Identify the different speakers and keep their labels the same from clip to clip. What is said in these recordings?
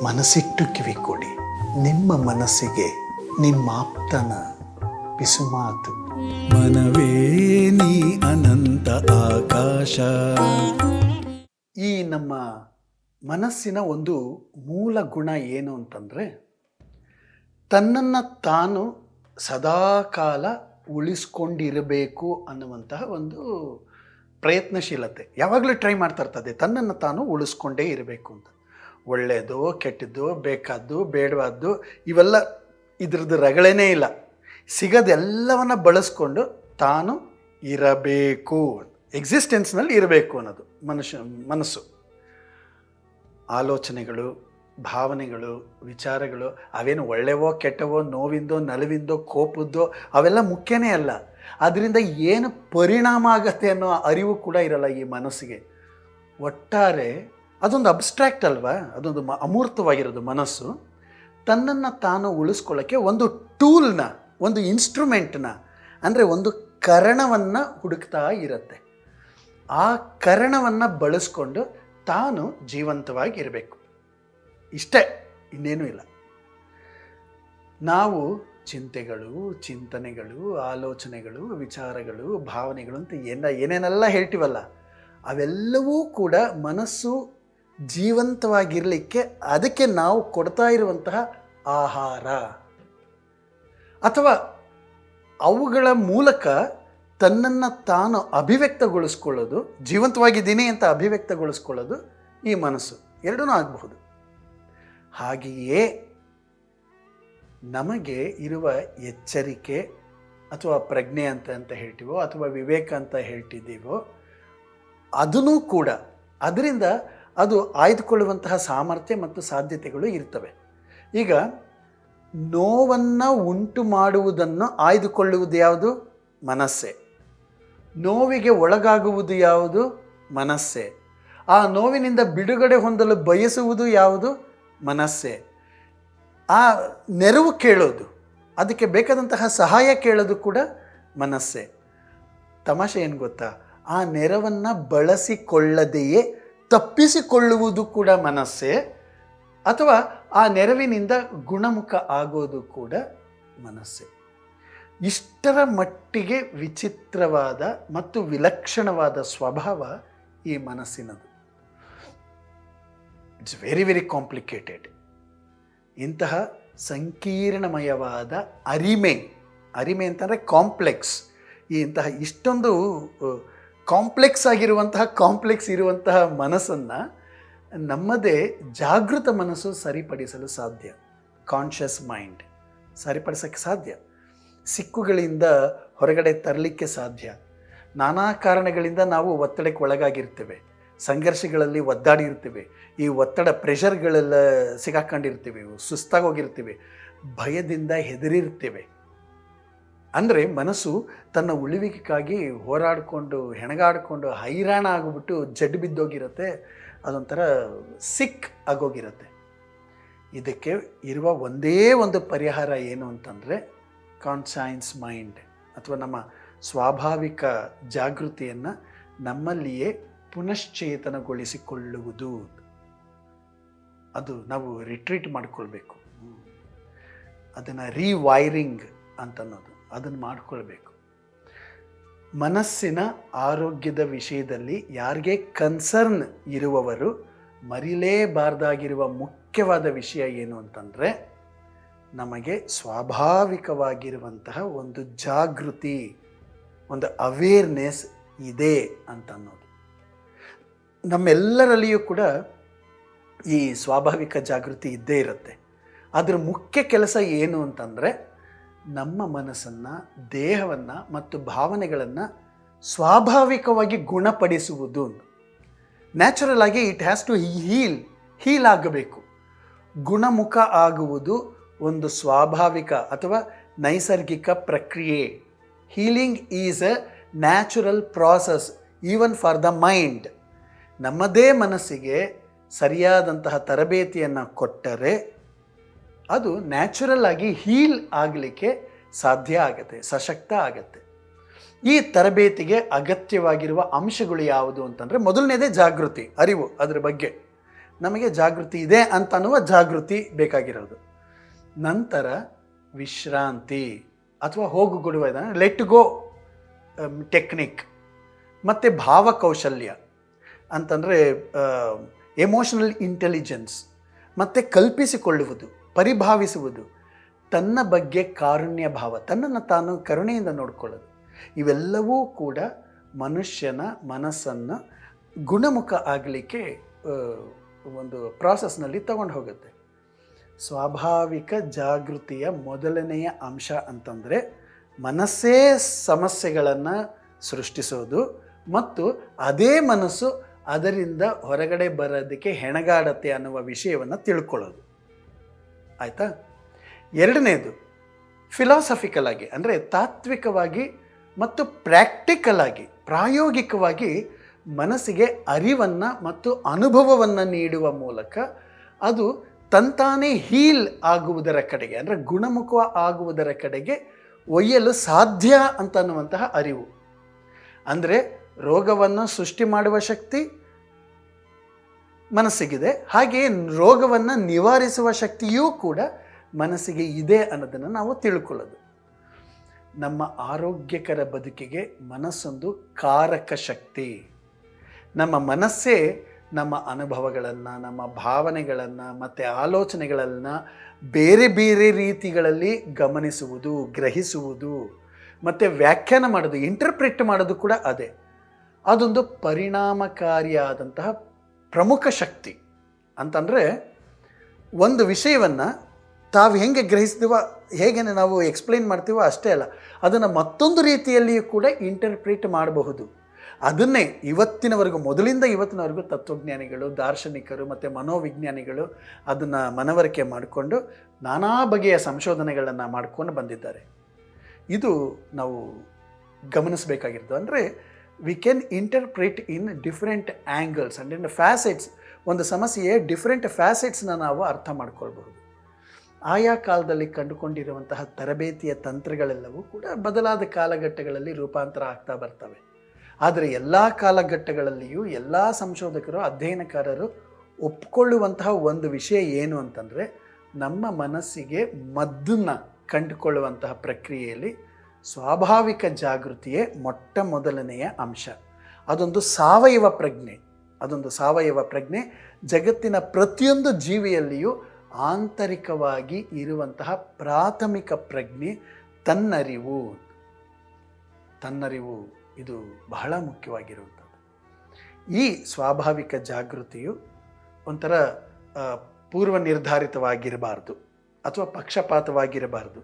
Speaker 1: ಮನಸ್ಸಿಟ್ಟು ಕಿವಿ ಕೊಡಿ. ನಿಮ್ಮ ಮನಸ್ಸಿಗೆ ನಿಮ್ಮಾಪ್ತನ ಪಿಸುಮಾತು.
Speaker 2: ಮನವೇ ನೀ ಅನಂತ ಆಕಾಶ.
Speaker 1: ಈ ನಮ್ಮ ಮನಸ್ಸಿನ ಒಂದು ಮೂಲ ಗುಣ ಏನು ಅಂತಂದರೆ, ತನ್ನನ್ನು ತಾನು ಸದಾಕಾಲ ಉಳಿಸ್ಕೊಂಡಿರಬೇಕು ಅನ್ನುವಂತಹ ಒಂದು ಪ್ರಯತ್ನಶೀಲತೆ. ಯಾವಾಗಲೂ ಟ್ರೈ ಮಾಡ್ತಾ ಇರ್ತದೆ ತನ್ನನ್ನು ತಾನು ಉಳಿಸ್ಕೊಂಡೇ ಇರಬೇಕು ಅಂತ. ಒಳ್ಳೆಯದು ಕೆಟ್ಟದ್ದು, ಬೇಕಾದ್ದು ಬೇಡವಾದ್ದು ಇವೆಲ್ಲ ಇದ್ರದ್ದು ರಗಳೇನೇ ಇಲ್ಲ. ಸಿಗೋದೆಲ್ಲವನ್ನು ಬಳಸ್ಕೊಂಡು ತಾನು ಇರಬೇಕು, ಎಕ್ಸಿಸ್ಟೆನ್ಸ್ನಲ್ಲಿ ಇರಬೇಕು ಅನ್ನೋದು ಮನಸ್ಸು. ಆಲೋಚನೆಗಳು, ಭಾವನೆಗಳು, ವಿಚಾರಗಳು ಅವೇನು ಒಳ್ಳೆಯವೋ ಕೆಟ್ಟವೋ, ನೋವಿಂದೋ ನಲಿವಿಂದೋ ಕೋಪದ್ದೋ ಅವೆಲ್ಲ ಮುಖ್ಯನೇ ಅಲ್ಲ. ಅದರಿಂದ ಏನು ಪರಿಣಾಮ ಆಗತ್ತೆ ಅನ್ನೋ ಅರಿವು ಕೂಡ ಇರಲ್ಲ ಈ ಮನಸ್ಸಿಗೆ. ಒಟ್ಟಾರೆ ಅದೊಂದು ಅಬ್ಸ್ಟ್ರಾಕ್ಟ್ ಅಲ್ವಾ, ಅದೊಂದು ಅಮೂರ್ತವಾಗಿರೋದು ಮನಸ್ಸು. ತನ್ನನ್ನು ತಾನು ಉಳಿಸ್ಕೊಳ್ಳೋಕ್ಕೆ ಒಂದು ಟೂಲ್ನ, ಒಂದು ಇನ್ಸ್ಟ್ರೂಮೆಂಟ್ನ, ಅಂದರೆ ಒಂದು ಕರಣವನ್ನು ಹುಡುಕ್ತಾ ಇರುತ್ತೆ. ಆ ಕರಣವನ್ನು ಬಳಸ್ಕೊಂಡು ತಾನು ಜೀವಂತವಾಗಿರಬೇಕು. ಇಷ್ಟೇ, ಇನ್ನೇನೂ ಇಲ್ಲ. ನಾವು ಚಿಂತೆಗಳು, ಚಿಂತನೆಗಳು, ಆಲೋಚನೆಗಳು, ವಿಚಾರಗಳು, ಭಾವನೆಗಳು ಅಂತ ಏನೇನೆಲ್ಲ ಹೇಳ್ತೀವಲ್ಲ, ಅವೆಲ್ಲವೂ ಕೂಡ ಮನಸ್ಸು ಜೀವಂತವಾಗಿರಲಿಕ್ಕೆ ಅದಕ್ಕೆ ನಾವು ಕೊಡ್ತಾ ಇರುವಂತಹ ಆಹಾರ, ಅಥವಾ ಅವುಗಳ ಮೂಲಕ ತನ್ನನ್ನು ತಾನು ಅಭಿವ್ಯಕ್ತಗೊಳಿಸ್ಕೊಳ್ಳೋದು, ಜೀವಂತವಾಗಿದ್ದೀನಿ ಅಂತ ಅಭಿವ್ಯಕ್ತಗೊಳಿಸ್ಕೊಳ್ಳೋದು ಈ ಮನಸ್ಸು. ಎರಡೂ ಆಗಬಹುದು. ಹಾಗೆಯೇ ನಮಗೆ ಇರುವ ಎಚ್ಚರಿಕೆ ಅಥವಾ ಪ್ರಜ್ಞೆ ಅಂತ ಹೇಳ್ತೀವೋ ಅಥವಾ ವಿವೇಕ ಅಂತ ಹೇಳ್ತಿದ್ದೀವೋ, ಅದನ್ನೂ ಕೂಡ ಅದರಿಂದ ಅದು ಆಯ್ದುಕೊಳ್ಳುವಂತಹ ಸಾಮರ್ಥ್ಯ ಮತ್ತು ಸಾಧ್ಯತೆಗಳು ಇರ್ತವೆ. ಈಗ ನೋವನ್ನು ಉಂಟು ಮಾಡುವುದನ್ನು ಆಯ್ದುಕೊಳ್ಳುವುದು ಯಾವುದು? ಮನಸ್ಸೇ. ನೋವಿಗೆ ಒಳಗಾಗುವುದು ಯಾವುದು? ಮನಸ್ಸೇ. ಆ ನೋವಿನಿಂದ ಬಿಡುಗಡೆ ಹೊಂದಲು ಬಯಸುವುದು ಯಾವುದು? ಮನಸ್ಸೇ. ಆ ನೆರವು ಕೇಳೋದು, ಅದಕ್ಕೆ ಬೇಕಾದಂತಹ ಸಹಾಯ ಕೇಳೋದು ಕೂಡ ಮನಸ್ಸೇ. ತಮಾಷೆ ಏನು ಗೊತ್ತಾ, ಆ ನೆರವನ್ನು ಬಳಸಿಕೊಳ್ಳದೆಯೇ ತಪ್ಪಿಸಿಕೊಳ್ಳುವುದು ಕೂಡ ಮನಸ್ಸೇ, ಅಥವಾ ಆ ನೆರವಿನಿಂದ ಗುಣಮುಖ ಆಗೋದು ಕೂಡ ಮನಸ್ಸೇ. ಇಷ್ಟರ ಮಟ್ಟಿಗೆ ವಿಚಿತ್ರವಾದ ಮತ್ತು ವಿಲಕ್ಷಣವಾದ ಸ್ವಭಾವ ಈ ಮನಸ್ಸಿನದು. It's very very complicated. ಇಂತಹ ಸಂಕೀರ್ಣಮಯವಾದ ಅರಿಮೆ ಅಂತಂದರೆ ಕಾಂಪ್ಲೆಕ್ಸ್. ಇಂತಹ ಇಷ್ಟೊಂದು ಕಾಂಪ್ಲೆಕ್ಸ್ ಇರುವಂತಹ ಮನಸ್ಸನ್ನು ನಮ್ಮದೇ ಜಾಗೃತ ಮನಸ್ಸು ಸರಿಪಡಿಸಲು ಸಾಧ್ಯ. ಕಾನ್ಷಿಯಸ್ ಮೈಂಡ್ ಸರಿಪಡಿಸೋಕ್ಕೆ ಸಾಧ್ಯ. ಸಿಕ್ಕುಗಳಿಂದ ಹೊರಗಡೆ ತರಲಿಕ್ಕೆ ಸಾಧ್ಯ. ನಾನಾ ಕಾರಣಗಳಿಂದ ನಾವು ಒತ್ತಡಕ್ಕೆ ಒಳಗಾಗಿರ್ತೇವೆ, ಸಂಘರ್ಷಗಳಲ್ಲಿ ಒದ್ದಾಡಿರ್ತೀವಿ, ಈ ಒತ್ತಡ ಪ್ರೆಷರ್ಗಳೆಲ್ಲ ಸಿಗಾಕೊಂಡಿರ್ತೀವಿ, ಸುಸ್ತಾಗೋಗಿರ್ತೀವಿ, ಭಯದಿಂದ ಹೆದರಿರ್ತೇವೆ. ಅಂದರೆ ಮನಸ್ಸು ತನ್ನ ಉಳಿವಿಗಾಗಿ ಹೋರಾಡಿಕೊಂಡು ಹೆಣಗಾಡಿಕೊಂಡು ಹೈರಾಣ ಆಗಿಬಿಟ್ಟು ಜಡ್ಡು ಬಿದ್ದೋಗಿರುತ್ತೆ. ಅದೊಂಥರ ಸಿಕ್ ಆಗೋಗಿರುತ್ತೆ. ಇದಕ್ಕೆ ಇರುವ ಒಂದೇ ಒಂದು ಪರಿಹಾರ ಏನು ಅಂತಂದರೆ ಕಾನ್ಷಿಯಸ್ ಮೈಂಡ್, ಅಥವಾ ನಮ್ಮ ಸ್ವಾಭಾವಿಕ ಜಾಗೃತಿಯನ್ನು ನಮ್ಮಲ್ಲಿಯೇ ಪುನಶ್ಚೇತನಗೊಳಿಸಿಕೊಳ್ಳುವುದು. ಅದು ನಾವು ರಿಟ್ರೀಟ್ ಮಾಡಿಕೊಳ್ಬೇಕು. ಅದನ್ನು ರೀವೈರಿಂಗ್ ಅಂತನ್ನೋದು, ಅದನ್ನು ಮಾಡಿಕೊಳ್ಬೇಕು. ಮನಸ್ಸಿನ ಆರೋಗ್ಯದ ವಿಷಯದಲ್ಲಿ ಯಾರಿಗೆ ಕನ್ಸರ್ನ್ ಇರುವವರು ಮರಿಲೇಬಾರ್ದಾಗಿರುವ ಮುಖ್ಯವಾದ ವಿಷಯ ಏನು ಅಂತಂದರೆ, ನಮಗೆ ಸ್ವಾಭಾವಿಕವಾಗಿರುವಂತಹ ಒಂದು ಜಾಗೃತಿ, ಒಂದು ಅವೇರ್ನೆಸ್ ಇದೆ ಅಂತನ್ನೋದು. ನಮ್ಮೆಲ್ಲರಲ್ಲಿಯೂ ಕೂಡ ಈ ಸ್ವಾಭಾವಿಕ ಜಾಗೃತಿ ಇದ್ದೇ ಇರುತ್ತೆ. ಅದರ ಮುಖ್ಯ ಕೆಲಸ ಏನು ಅಂತಂದರೆ, ನಮ್ಮ ಮನಸ್ಸನ್ನು, ದೇಹವನ್ನು ಮತ್ತು ಭಾವನೆಗಳನ್ನು ಸ್ವಾಭಾವಿಕವಾಗಿ ಗುಣಪಡಿಸುವುದು. ನ್ಯಾಚುರಲ್ ಆಗಿ ಇಟ್ ಹ್ಯಾಸ್ ಟು ಹೀಲ್ ಆಗಬೇಕು. ಗುಣಮುಖ ಆಗುವುದು ಒಂದು ಸ್ವಾಭಾವಿಕ ಅಥವಾ ನೈಸರ್ಗಿಕ ಪ್ರಕ್ರಿಯೆ. Healing is A natural process even for the mind. ನಮ್ಮದೇ ಮನಸ್ಸಿಗೆ ಸರಿಯಾದಂತಹ ತರಬೇತಿಯನ್ನು ಕೊಟ್ಟರೆ ಅದು ನ್ಯಾಚುರಲ್ ಆಗಿ ಹೀಲ್ ಆಗಲಿಕ್ಕೆ ಸಾಧ್ಯ ಆಗುತ್ತೆ, ಸಶಕ್ತ ಆಗತ್ತೆ. ಈ ತರಬೇತಿಗೆ ಅಗತ್ಯವಾಗಿರುವ ಅಂಶಗಳು ಯಾವುದು ಅಂತಂದರೆ, ಮೊದಲನೇದೇ ಜಾಗೃತಿ, ಅರಿವು ಅದರ ಬಗ್ಗೆ. ನಮಗೆ ಜಾಗೃತಿ ಇದೆ ಅಂತ ಅನ್ನುವ ಜಾಗೃತಿ ಬೇಕಾಗಿರೋದು. ನಂತರ ವಿಶ್ರಾಂತಿ ಅಥವಾ ಹೋಗುಗೊಡುವ ಲೆಟ್ ಗೋ ಟೆಕ್ನಿಕ್, ಮತ್ತು ಭಾವಕೌಶಲ್ಯ ಅಂತಂದರೆ ಎಮೋಷನಲ್ ಇಂಟೆಲಿಜೆನ್ಸ್, ಮತ್ತು ಕಲ್ಪಿಸಿಕೊಳ್ಳುವುದು, ಪರಿಭಾವಿಸುವುದು, ತನ್ನ ಬಗ್ಗೆ ಕಾರುಣ್ಯ ಭಾವ, ತನ್ನನ್ನು ತಾನು ಕರುಣೆಯಿಂದ ನೋಡಿಕೊಳ್ಳೋದು, ಇವೆಲ್ಲವೂ ಕೂಡ ಮನುಷ್ಯನ ಮನಸ್ಸನ್ನು ಗುಣಮುಖ ಆಗಲಿಕ್ಕೆ ಒಂದು ಪ್ರಾಸೆಸ್ನಲ್ಲಿ ತಗೊಂಡು ಹೋಗುತ್ತೆ. ಸ್ವಾಭಾವಿಕ ಜಾಗೃತಿಯ ಮೊದಲನೆಯ ಅಂಶ ಅಂತಂದರೆ ಮನಸ್ಸೇ ಸಮಸ್ಯೆಗಳನ್ನು ಸೃಷ್ಟಿಸೋದು ಮತ್ತು ಅದೇ ಮನಸ್ಸು ಅದರಿಂದ ಹೊರಗಡೆ ಬರೋದಕ್ಕೆ ಹೆಣಗಾಡತ್ತೆ ಅನ್ನುವ ವಿಷಯವನ್ನು ತಿಳ್ಕೊಳ್ಳೋದು. ಆಯಿತಾ? ಎರಡನೇದು ಫಿಲಾಸಫಿಕಲ್ ಆಗಿ, ಅಂದರೆ ತಾತ್ವಿಕವಾಗಿ ಮತ್ತು ಪ್ರಾಕ್ಟಿಕಲ್ ಆಗಿ, ಪ್ರಾಯೋಗಿಕವಾಗಿ ಮನಸ್ಸಿಗೆ ಅರಿವನ್ನು ಮತ್ತು ಅನುಭವವನ್ನು ನೀಡುವ ಮೂಲಕ ಅದು ತಂತಾನೇ ಹೀಲ್ ಆಗುವುದರ ಕಡೆಗೆ, ಅಂದರೆ ಗುಣಮುಖ ಆಗುವುದರ ಕಡೆಗೆ ಒಯ್ಯಲು ಸಾಧ್ಯ ಅಂತ ಅನ್ನುವಂತಹ ಅರಿವು. ಅಂದರೆ ರೋಗವನ್ನು ಸೃಷ್ಟಿ ಮಾಡುವ ಶಕ್ತಿ ಮನಸ್ಸಿಗಿದೆ, ಹಾಗೆಯೇ ರೋಗವನ್ನು ನಿವಾರಿಸುವ ಶಕ್ತಿಯೂ ಕೂಡ ಮನಸ್ಸಿಗೆ ಇದೆ ಅನ್ನೋದನ್ನು ನಾವು ತಿಳ್ಕೊಳ್ಳೋದು. ನಮ್ಮ ಆರೋಗ್ಯಕರ ಬದುಕಿಗೆ ಮನಸ್ಸೊಂದು ಕಾರಕ ಶಕ್ತಿ. ನಮ್ಮ ಮನಸ್ಸೇ ನಮ್ಮ ಅನುಭವಗಳನ್ನು, ನಮ್ಮ ಭಾವನೆಗಳನ್ನು ಮತ್ತು ಆಲೋಚನೆಗಳನ್ನು ಬೇರೆ ಬೇರೆ ರೀತಿಗಳಲ್ಲಿ ಗಮನಿಸುವುದು, ಗ್ರಹಿಸುವುದು ಮತ್ತು ವ್ಯಾಖ್ಯಾನ ಮಾಡೋದು, ಇಂಟರ್ಪ್ರಿಟ್ ಮಾಡೋದು ಕೂಡ ಅದೇ. ಅದೊಂದು ಪರಿಣಾಮಕಾರಿಯಾದಂತಹ ಪ್ರಮುಖ ಶಕ್ತಿ. ಅಂತಂದರೆ ಒಂದು ವಿಷಯವನ್ನು ತಾವು ಹೆಂಗೆ ಗ್ರಹಿಸ್ತೀವೋ, ಹೇಗೆ ನಾವು ಎಕ್ಸ್ಪ್ಲೈನ್ ಮಾಡ್ತೀವೋ ಅಷ್ಟೇ ಅಲ್ಲ, ಅದನ್ನು ಮತ್ತೊಂದು ರೀತಿಯಲ್ಲಿಯೂ ಕೂಡ ಇಂಟರ್ಪ್ರಿಟ್ ಮಾಡಬಹುದು. ಅದನ್ನೇ ಇವತ್ತಿನವರೆಗೂ, ಮೊದಲಿಂದ ಇವತ್ತಿನವರೆಗೂ ತತ್ವಜ್ಞಾನಿಗಳು, ದಾರ್ಶನಿಕರು ಮತ್ತು ಮನೋವಿಜ್ಞಾನಿಗಳು ಅದನ್ನು ಮನವರಿಕೆ ಮಾಡಿಕೊಂಡು ನಾನಾ ಬಗೆಯ ಸಂಶೋಧನೆಗಳನ್ನು ಮಾಡಿಕೊಂಡು ಬಂದಿದ್ದಾರೆ. ಇದು ನಾವು ಗಮನಿಸಬೇಕಾಗಿರೋದು. ಅಂದರೆ we can interpret in different angles and in facets. ಒಂದು ಸಮಸ್ಯೆಯ ಡಿಫ್ರೆಂಟ್ ಫ್ಯಾಸೆಟ್ಸ್ನ ನಾವು ಅರ್ಥ ಮಾಡ್ಕೊಳ್ಬಹುದು. ಆಯಾ ಕಾಲದಲ್ಲಿ ಕಂಡುಕೊಂಡಿರುವಂತಹ ತರಬೇತಿಯ ತಂತ್ರಗಳೆಲ್ಲವೂ ಕೂಡ ಬದಲಾದ ಕಾಲಘಟ್ಟಗಳಲ್ಲಿ ರೂಪಾಂತರ ಆಗ್ತಾ ಬರ್ತವೆ. ಆದರೆ ಎಲ್ಲ ಕಾಲಘಟ್ಟಗಳಲ್ಲಿಯೂ ಎಲ್ಲ ಸಂಶೋಧಕರು, ಅಧ್ಯಯನಕಾರರು ಒಪ್ಪಿಕೊಳ್ಳುವಂತಹ ಒಂದು ವಿಷಯ ಏನು ಅಂತಂದರೆ, ನಮ್ಮ ಮನಸ್ಸಿಗೆ ಮದ್ದನ್ನು ಕಂಡುಕೊಳ್ಳುವಂತಹ ಪ್ರಕ್ರಿಯೆಯಲ್ಲಿ ಸ್ವಾಭಾವಿಕ ಜಾಗೃತಿಯೇ ಮೊಟ್ಟ ಮೊದಲನೆಯ ಅಂಶ. ಅದೊಂದು ಸಾವಯವ ಪ್ರಜ್ಞೆ. ಜಗತ್ತಿನ ಪ್ರತಿಯೊಂದು ಜೀವಿಯಲ್ಲಿಯೂ ಆಂತರಿಕವಾಗಿ ಇರುವಂತಹ ಪ್ರಾಥಮಿಕ ಪ್ರಜ್ಞೆ ತನ್ನರಿವು. ಇದು ಬಹಳ ಮುಖ್ಯವಾಗಿರುವಂಥದ್ದು. ಈ ಸ್ವಾಭಾವಿಕ ಜಾಗೃತಿಯು ಒಂಥರ ಪೂರ್ವ ನಿರ್ಧಾರಿತವಾಗಿರಬಾರ್ದು ಅಥವಾ ಪಕ್ಷಪಾತವಾಗಿರಬಾರ್ದು,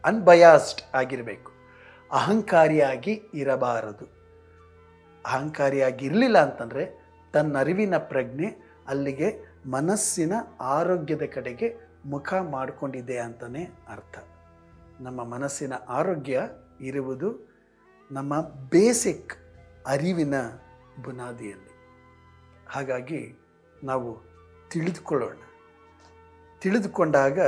Speaker 1: ಅನ್ಬಯಾಸ್ಡ್ ಆಗಿರಬೇಕು. ಅಹಂಕಾರಿಯಾಗಿ ಇರಬಾರದು. ಅಹಂಕಾರಿಯಾಗಿರಲಿಲ್ಲ ಅಂತಂದರೆ ತನ್ನರಿವಿನ ಪ್ರಜ್ಞೆ ಅಲ್ಲಿಗೆ ಮನಸ್ಸಿನ ಆರೋಗ್ಯದ ಕಡೆಗೆ ಮುಖ ಮಾಡಿಕೊಂಡಿದೆ ಅಂತಲೇ ಅರ್ಥ. ನಮ್ಮ ಮನಸ್ಸಿನ ಆರೋಗ್ಯ ಇರುವುದು ನಮ್ಮ ಬೇಸಿಕ್ ಅರಿವಿನ ಬುನಾದಿಯಲ್ಲಿ. ಹಾಗಾಗಿ ನಾವು ತಿಳಿದುಕೊಂಡಾಗ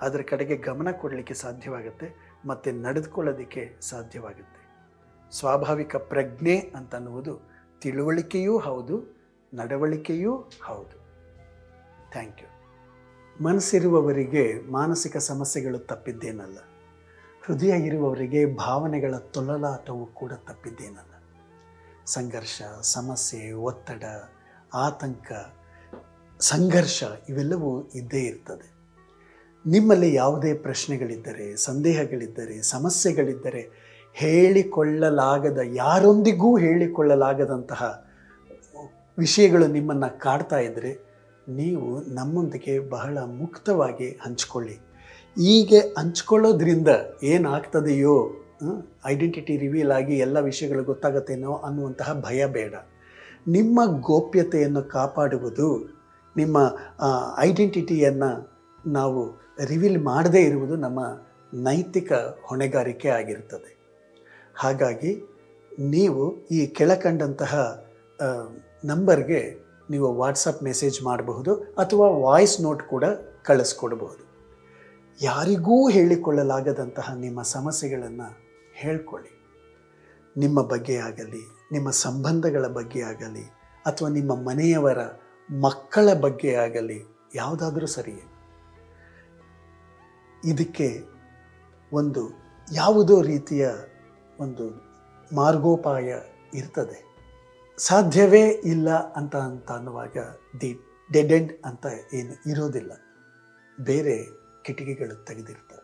Speaker 1: ಅದರ ಕಡೆಗೆ ಗಮನ ಕೊಡಲಿಕ್ಕೆ ಸಾಧ್ಯವಾಗುತ್ತೆ ಮತ್ತು ನಡೆದುಕೊಳ್ಳೋದಕ್ಕೆ ಸಾಧ್ಯವಾಗುತ್ತೆ. ಸ್ವಾಭಾವಿಕ ಪ್ರಜ್ಞೆ ಅಂತನ್ನುವುದು ತಿಳುವಳಿಕೆಯೂ ಹೌದು, ನಡವಳಿಕೆಯೂ ಹೌದು. Thank you. ಮನಸ್ಸಿರುವವರಿಗೆ ಮಾನಸಿಕ ಸಮಸ್ಯೆಗಳು ತಪ್ಪಿದ್ದೇನಲ್ಲ, ಹೃದಯ ಇರುವವರಿಗೆ ಭಾವನೆಗಳ ತೊಳಲಾಟವು ಕೂಡ ತಪ್ಪಿದ್ದೇನಲ್ಲ. ಸಂಘರ್ಷ, ಸಮಸ್ಯೆ, ಒತ್ತಡ, ಆತಂಕ, ಸಂಘರ್ಷ ಇವೆಲ್ಲವೂ ಇದ್ದೇ ಇರ್ತದೆ. ನಿಮ್ಮಲ್ಲಿ ಯಾವುದೇ ಪ್ರಶ್ನೆಗಳಿದ್ದರೆ, ಸಂದೇಹಗಳಿದ್ದರೆ, ಸಮಸ್ಯೆಗಳಿದ್ದರೆ, ಯಾರೊಂದಿಗೂ ಹೇಳಿಕೊಳ್ಳಲಾಗದಂತಹ ವಿಷಯಗಳು ನಿಮ್ಮನ್ನು ಕಾಡ್ತಾ ಇದ್ದರೆ ನೀವು ನಮ್ಮೊಂದಿಗೆ ಬಹಳ ಮುಕ್ತವಾಗಿ ಹಂಚ್ಕೊಳ್ಳಿ. ಹೀಗೆ ಹಂಚ್ಕೊಳ್ಳೋದ್ರಿಂದ ಏನಾಗ್ತದೆಯೋ, ಐಡೆಂಟಿಟಿ ರಿವೀಲ್ ಆಗಿ ಎಲ್ಲ ವಿಷಯಗಳು ಗೊತ್ತಾಗತ್ತೇನೋ ಅನ್ನುವಂತಹ ಭಯ ಬೇಡ. ನಿಮ್ಮ ಗೋಪ್ಯತೆಯನ್ನು ಕಾಪಾಡುವುದು, ನಿಮ್ಮ ಐಡೆಂಟಿಟಿಯನ್ನು ನಾವು ರಿವೀಲ್ ಮಾಡದೇ ಇರುವುದು ನಮ್ಮ ನೈತಿಕ ಹೊಣೆಗಾರಿಕೆ ಆಗಿರ್ತದೆ. ಹಾಗಾಗಿ ನೀವು ಈ ಕೆಳಕಂಡಂತಹ ನಂಬರ್ಗೆ ನೀವು ವಾಟ್ಸಪ್ ಮೆಸೇಜ್ ಮಾಡಬಹುದು ಅಥವಾ ವಾಯ್ಸ್ ನೋಟ್ ಕೂಡ ಕಳಿಸ್ಕೊಡ್ಬೋದು. ಯಾರಿಗೂ ಹೇಳಿಕೊಳ್ಳಲಾಗದಂತಹ ನಿಮ್ಮ ಸಮಸ್ಯೆಗಳನ್ನು ಹೇಳ್ಕೊಳ್ಳಿ. ನಿಮ್ಮ ಬಗ್ಗೆ ಆಗಲಿ, ನಿಮ್ಮ ಸಂಬಂಧಗಳ ಬಗ್ಗೆ ಆಗಲಿ, ಅಥವಾ ನಿಮ್ಮ ಮನೆಯವರ ಮಕ್ಕಳ ಬಗ್ಗೆ ಆಗಲಿ ಯಾವುದಾದ್ರೂ ಸರಿಯೇ, ಇದಕ್ಕೆ ಒಂದು ಯಾವುದೋ ರೀತಿಯ ಒಂದು ಮಾರ್ಗೋಪಾಯ ಇರ್ತದೆ. ಸಾಧ್ಯವೇ ಇಲ್ಲ ಅಂತ ಅನ್ನುವಾಗ ದಿ ಡೆಡ್ ಎಂಡ್ ಅಂತ ಏನು ಇರೋದಿಲ್ಲ, ಬೇರೆ ಕಿಟಕಿಗಳು ತೆಗೆದಿರ್ತವೆ.